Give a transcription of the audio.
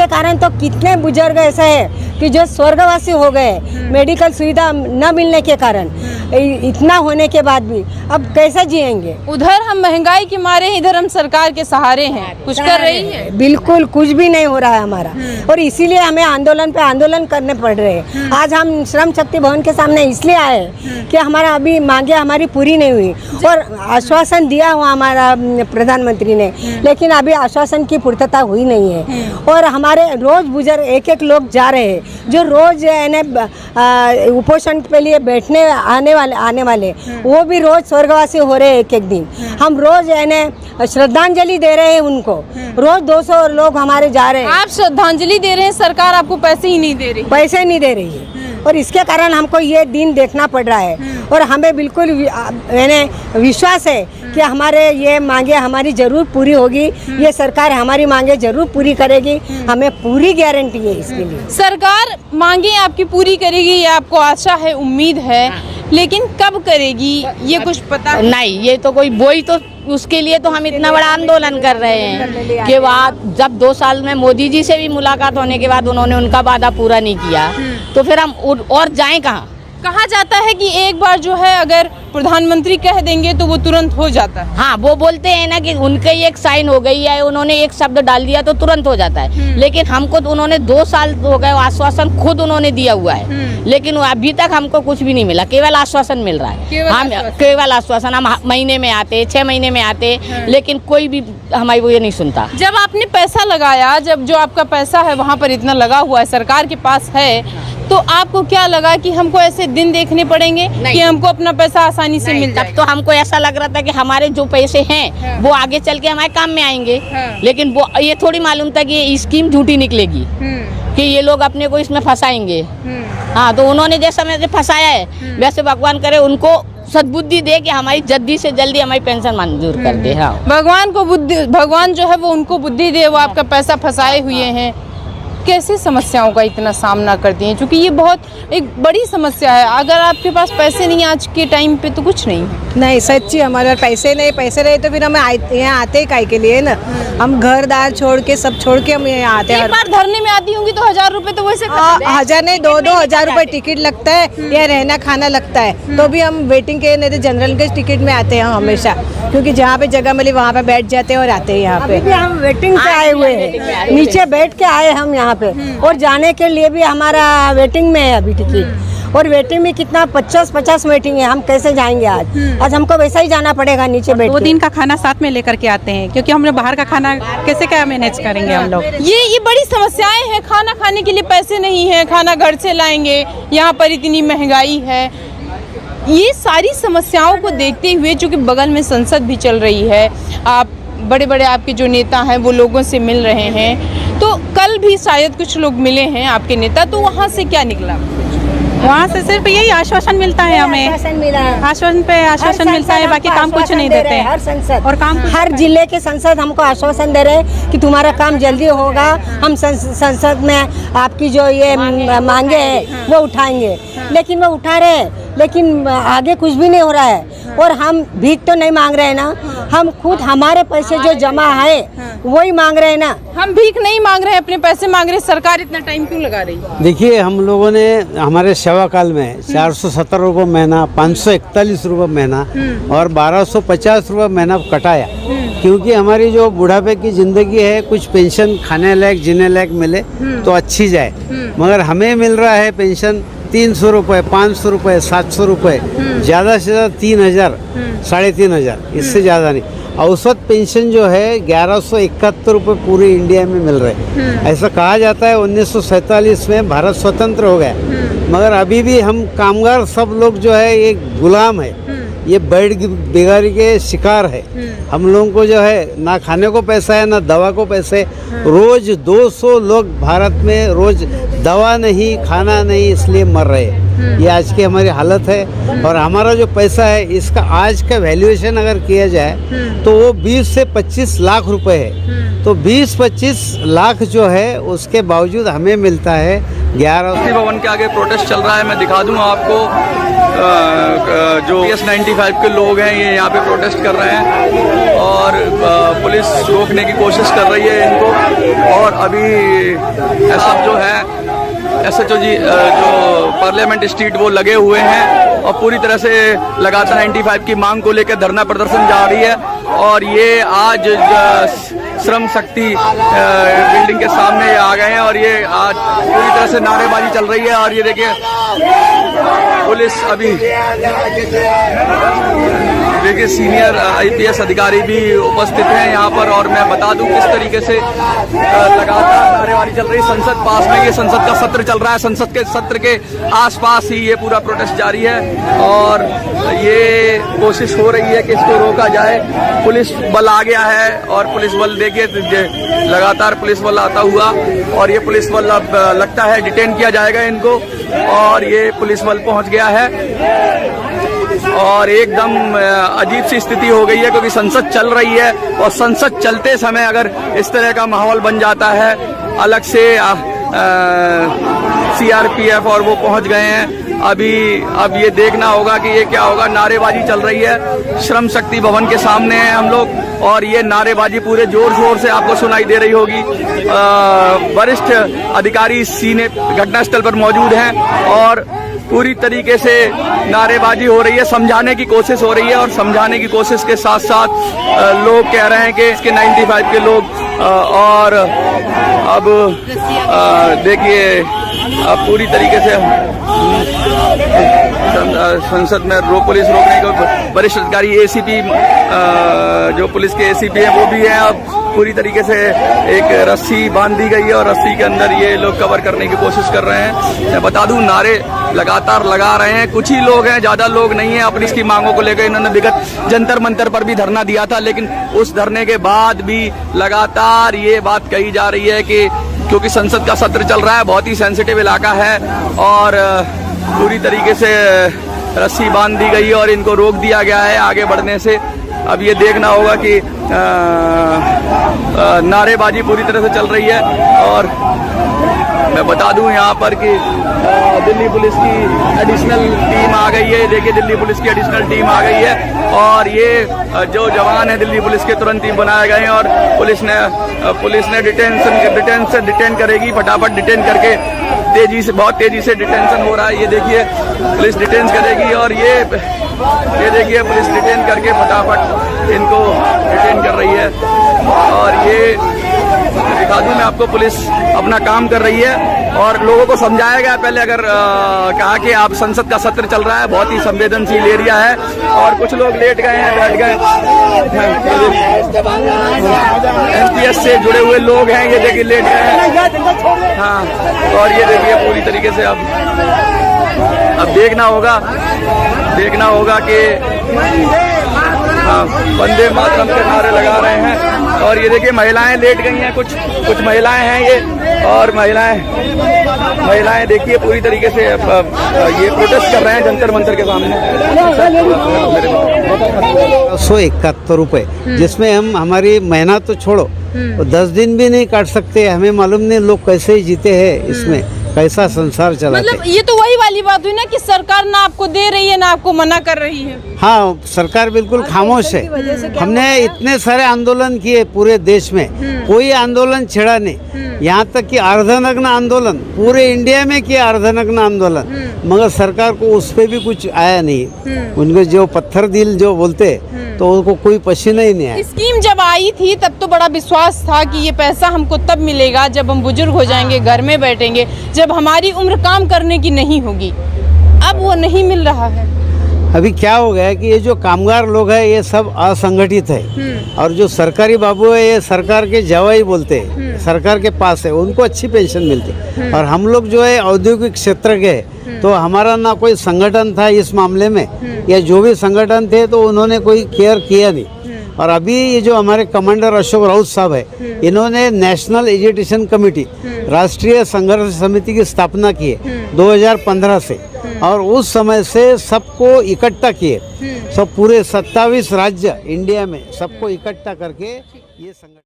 इसके कारण तो कितने बुजुर्ग ऐसे हैं कि जो स्वर्गवासी हो गए मेडिकल सुविधा न मिलने के कारण। इतना होने के बाद भी अब कैसे जिएंगे? उधर हम महंगाई के मारे, इधर हम सरकार के सहारे हैं, कुछ कर रही है? बिल्कुल कुछ भी नहीं हो रहा है हमारा, और इसीलिए हमें आंदोलन पे आंदोलन करने पड़ रहे हैं। आज हम श्रम शक्ति भवन के सामने इसलिए आए कि हमारा अभी मांगे हमारी पूरी नहीं हुई, और आश्वासन दिया हुआ हमारा प्रधानमंत्री ने, लेकिन अभी आश्वासन की पूर्तता हुई नहीं है। और हमारे रोज बुजुर्ग एक लोग जा रहे हैं, जो रोज उपोषण पे लिए बैठने आने वाले वो भी रोज स्वर्गवासी हो रहे हैं एक दिन। हम रोज श्रद्धांजलि दे रहे हैं उनको, रोज 200 लोग हमारे जा रहे हैं। आप श्रद्धांजलि दे रहे हैं, सरकार आपको पैसे ही नहीं दे रही? पैसे नहीं दे रही है, और इसके कारण हमको ये दिन देखना पड़ रहा है। और हमें बिल्कुल विश्वास है कि हमारे ये मांगे हमारी जरूर पूरी होगी, ये सरकार हमारी मांगे जरूर पूरी करेगी, हमें पूरी गारंटी है इसके लिए। सरकार मांगे आपकी पूरी करेगी, ये आपको आशा है, उम्मीद है, लेकिन कब करेगी ये कुछ पता नहीं। ये तो कोई वही तो उसके लिए तो हम इतना बड़ा आंदोलन कर रहे हैं कि बाद जब 2 साल में मोदी जी से भी मुलाकात होने के बाद उन्होंने उनका वादा पूरा नहीं किया, तो फिर हम और जाएं कहाँ? कहा जाता है कि एक बार जो है अगर प्रधानमंत्री कह देंगे तो वो तुरंत हो जाता है। हाँ, वो बोलते हैं ना कि उनके एक साइन हो गई है, उन्होंने एक शब्द डाल दिया तो तुरंत हो जाता है। लेकिन हमको तो उन्होंने 2 साल हो गए, आश्वासन खुद उन्होंने दिया हुआ है, लेकिन अभी तक हमको कुछ भी नहीं मिला, केवल आश्वासन मिल रहा है। हम केवल आश्वासन, हम महीने में आते, 6 महीने में आते, लेकिन कोई भी हमारी वो ये नहीं सुनता। जब आपने पैसा लगाया, जब जो आपका पैसा है वहाँ पर इतना लगा हुआ है, सरकार के पास है, तो आपको क्या लगा कि हमको ऐसे दिन देखने पड़ेंगे कि हमको अपना पैसा आसानी से मिल जाए? तब तो हमको ऐसा लग रहा था कि हमारे जो पैसे हैं वो आगे चल के हमारे काम में आएंगे, लेकिन वो ये थोड़ी मालूम था कि ये स्कीम झूठी निकलेगी, कि ये लोग अपने को इसमें फंसाएंगे। हाँ, तो उन्होंने जैसा मेरे फंसाया है, वैसे भगवान करे उनको सद्बुद्धि दे कि हमारी जल्दी से जल्दी हमारी पेंशन मंजूर कर दे। हाँ, भगवान जो है वो उनको बुद्धि दे, वो आपका पैसा फंसाए हुए हैं। कैसे समस्याओं का इतना सामना करती हैं, क्योंकि ये बहुत एक बड़ी समस्या है। अगर आपके पास पैसे नहीं आज के टाइम पे तो कुछ नहीं सच्ची हमारे पैसे रहे तो फिर हम यहाँ आते काहे के लिए ना। हम घर दार छोड़ के सब छोड़ के हम यहाँ आते हैं। एक बार धरने में आती होंगी तो 1000 रुपए तो वैसे 1000 नहीं 2-2 हजार रुपए टिकट लगता है, या रहना खाना लगता है, तो भी हम वेटिंग के नहीं तो जनरल के टिकट में आते हैं हमेशा, क्योंकि जहाँ पे जगह मिली वहाँ पे बैठ जाते हैं और आते हैं यहाँ पे। हम वेटिंग से आए हुए हैं, नीचे बैठ के आए हम यहाँ पे, और जाने के लिए भी हमारा वेटिंग में है अभी टिकट, और वेटिंग में कितना 50 वेटिंग है। हम कैसे जाएंगे आज हमको वैसा ही जाना पड़ेगा नीचे बैठ। 2 दिन का खाना साथ में लेकर के आते हैं, क्योंकि हम लोग बाहर का खाना कैसे क्या मैनेज करेंगे हम लोग। ये बड़ी समस्याएं हैं। खाना खाने के लिए पैसे नहीं है, खाना घर से लाएंगे, यहाँ पर इतनी महंगाई है। ये सारी समस्याओं को देखते हुए, चूँकि बगल में संसद भी चल रही है, आप बड़े बड़े आपके जो नेता हैं वो लोगों से मिल रहे हैं, तो कल भी शायद कुछ लोग मिले हैं आपके नेता, तो वहाँ से क्या निकला? वहाँ से सिर्फ यही आश्वासन मिलता है हमें, आश्वासन पे आश्वासन मिलता है, बाकी काम कुछ नहीं देते हैं। हर संसद और काम हर जिले के संसद हमको आश्वासन दे रहे हैं कि तुम्हारा काम जल्दी होगा, हम संसद में आपकी जो ये मांगे हैं वो उठाएंगे, लेकिन वो उठा रहे हैं, लेकिन आगे कुछ भी नहीं हो रहा है। और हम भीख तो नहीं मांग रहे हैं ना, हम खुद हमारे पैसे जो जमा है वही मांग रहे हैं ना। हम भीख नहीं मांग रहे हैं, अपने पैसे मांग रहे हैं। सरकार इतना टाइम क्यों लगा रही है? देखिए, हम लोगों ने हमारे सेवा काल में 470 रुपये महीना, 541 रुपये महीना और 1250 रुपये महीना कटाया, क्योंकि हमारी जो बुढ़ापे की ज़िंदगी है, कुछ पेंशन खाने लायक जीने लायक मिले तो अच्छी जाए। मगर हमें मिल रहा है पेंशन 300 रुपये, 500 रुपये, 700 रुपये, ज़्यादा से ज़्यादा 3000, 3500, इससे ज़्यादा नहीं। औसत पेंशन जो है 1171 रुपये पूरे इंडिया में मिल रहे हैं। ऐसा कहा जाता है 1947 में भारत स्वतंत्र हो गया, मगर अभी भी हम कामगार सब लोग जो है ये गुलाम है, ये बैठ बेगारी के शिकार है। हम लोगों को जो है ना खाने को पैसा है, ना दवा को पैसे। रोज 200 लोग भारत में रोज दवा नहीं, खाना नहीं, इसलिए मर रहे हैं। ये आज की हमारी हालत है। और हमारा जो पैसा है, इसका आज का वैल्यूएशन अगर किया जाए तो वो 20 से 25 लाख रुपए है। तो 20-25 लाख जो है उसके बावजूद हमें मिलता है 11 शक्ति भवन के आगे प्रोटेस्ट चल रहा है। मैं दिखा दूं आपको, जो PS95 के लोग हैं ये यहाँ पे प्रोटेस्ट कर रहे हैं और पुलिस रोकने की कोशिश कर रही है इनको। और अभी एसएफ जो है, SHO जी जो पार्लियामेंट स्ट्रीट वो लगे हुए हैं और पूरी तरह से लगातार 95 की मांग को लेकर धरना प्रदर्शन जारी है। और ये आज श्रम शक्ति बिल्डिंग के सामने आ गए हैं और ये आज पूरी तरह से नारेबाजी चल रही है। और ये देखिए पुलिस अभी देखिए सीनियर IPS अधिकारी भी उपस्थित हैं यहाँ पर। और मैं बता दूं किस तरीके से लगातार नारेबाजी चल रही है। संसद पास में ये संसद का सत्र चल रहा है, संसद के सत्र के आसपास ही ये पूरा प्रोटेस्ट जारी है और ये कोशिश हो रही है कि इसको रोका जाए। पुलिस बल आ गया है और पुलिस बल देखिए लगातार पुलिस बल आता हुआ और ये पुलिस बल अब लगता है डिटेन किया जाएगा इनको। और ये पुलिस बल पहुंच गया है और एकदम अजीब सी स्थिति हो गई है क्योंकि संसद चल रही है और संसद चलते समय अगर इस तरह का माहौल बन जाता है, अलग से CRPF और वो पहुंच गए हैं। अब ये देखना होगा कि ये क्या होगा। नारेबाजी चल रही है, श्रम शक्ति भवन के सामने हैं हम लोग और ये नारेबाजी पूरे जोर शोर से आपको सुनाई दे रही होगी। वरिष्ठ अधिकारी सीने घटनास्थल पर मौजूद हैं और पूरी तरीके से नारेबाजी हो रही है, समझाने की कोशिश हो रही है। और समझाने की कोशिश के साथ साथ लोग कह रहे हैं कि इसके 95 के लोग और अब देखिए पूरी तरीके से संसद में पुलिस रोकने को वरिष्ठ अधिकारी ACP जो पुलिस के ACP हैं वो भी हैं। अब पूरी तरीके से एक रस्सी बांध दी गई है और रस्सी के अंदर ये लोग कवर करने की कोशिश कर रहे हैं। मैं बता दूं नारे लगातार लगा रहे हैं, कुछ ही लोग हैं, ज्यादा लोग नहीं हैं। अपनी इसकी मांगों को लेकर इन्होंने विगत जंतर मंतर पर भी धरना दिया था, लेकिन उस धरने के बाद भी लगातार ये बात कही जा रही है कि क्योंकि संसद का सत्र चल रहा है, बहुत ही सेंसिटिव इलाका है और पूरी तरीके से रस्सी बांध दी गई है और इनको रोक दिया गया है आगे बढ़ने से। अब ये देखना होगा कि नारेबाजी पूरी तरह से चल रही है। और मैं बता दूं यहाँ पर कि दिल्ली पुलिस की एडिशनल टीम आ गई है। देखिए दिल्ली पुलिस की एडिशनल टीम आ गई है और ये जो जवान है दिल्ली पुलिस के तुरंत ही बनाए गए हैं और पुलिस ने डिटेन करेगी, फटाफट डिटेन करके बहुत तेजी से डिटेंशन हो रहा है। ये देखिए पुलिस डिटेन करेगी और ये देखिए पुलिस डिटेन करके फटाफट इनको डिटेन कर रही है। और ये दिखा दूं मैं आपको, पुलिस अपना काम कर रही है और लोगों को समझाया गया पहले। अगर कहा कि आप संसद का सत्र चल रहा है, बहुत ही संवेदनशील एरिया है और कुछ लोग लेट गए हैं, बैठ गए। NPS से जुड़े हुए लोग हैं, ये देखिए लेट गए हैं। हाँ, और ये देखिए पूरी तरीके से अब देखना होगा कि वंदे मातरम के नारे लगा रहे हैं। और ये देखिए महिलाएं लेट गई हैं, कुछ महिलाएं हैं ये और महिलाएं देखिए पूरी तरीके से ये प्रोटेस्ट कर रहे हैं जंतर मंतर के सामने। 171 रुपए, जिसमें हम हमारी मेहनत तो छोड़ो 10 दिन भी नहीं काट सकते। हमें मालूम नहीं लोग कैसे ही जीते हैं, इसमें कैसा संसार चलाते। मतलब ये तो वही वाली बात हुई ना कि सरकार ना आपको दे रही है ना आपको मना कर रही है। हाँ, सरकार बिल्कुल खामोश है। हमने इतने सारे आंदोलन किए पूरे देश में, कोई आंदोलन छिड़ा नहीं। यहाँ तक कि अर्धनग्न आंदोलन पूरे इंडिया में किया, अर्धनग्न आंदोलन, मगर सरकार को उस पर भी कुछ आया नहीं। उनको जो पत्थर दिल जो बोलते तो उनको कोई पसीना ही नहीं आया। स्कीम जब आई थी तब तो बड़ा विश्वास था कि ये पैसा हमको तब मिलेगा जब हम बुजुर्ग हो जाएंगे, घर में बैठेंगे, जब हमारी उम्र काम करने की नहीं होगी। अब वो नहीं मिल रहा है। अभी क्या हो गया है कि ये जो कामगार लोग हैं ये सब असंगठित है और जो सरकारी बाबू है ये सरकार के जवाई बोलते हैं, सरकार के पास है, उनको अच्छी पेंशन मिलती है। और हम लोग जो है औद्योगिक क्षेत्र के, तो हमारा ना कोई संगठन था इस मामले में, या जो भी संगठन थे तो उन्होंने कोई केयर किया नहीं। और अभी ये जो हमारे कमांडर अशोक राउत साहब है, इन्होंने नेशनल एजुकेशन कमेटी, राष्ट्रीय संघर्ष समिति की स्थापना की है 2015 से, और उस समय से सबको इकट्ठा किए, सब पूरे 27 राज्य इंडिया में सबको इकट्ठा करके ये संगठन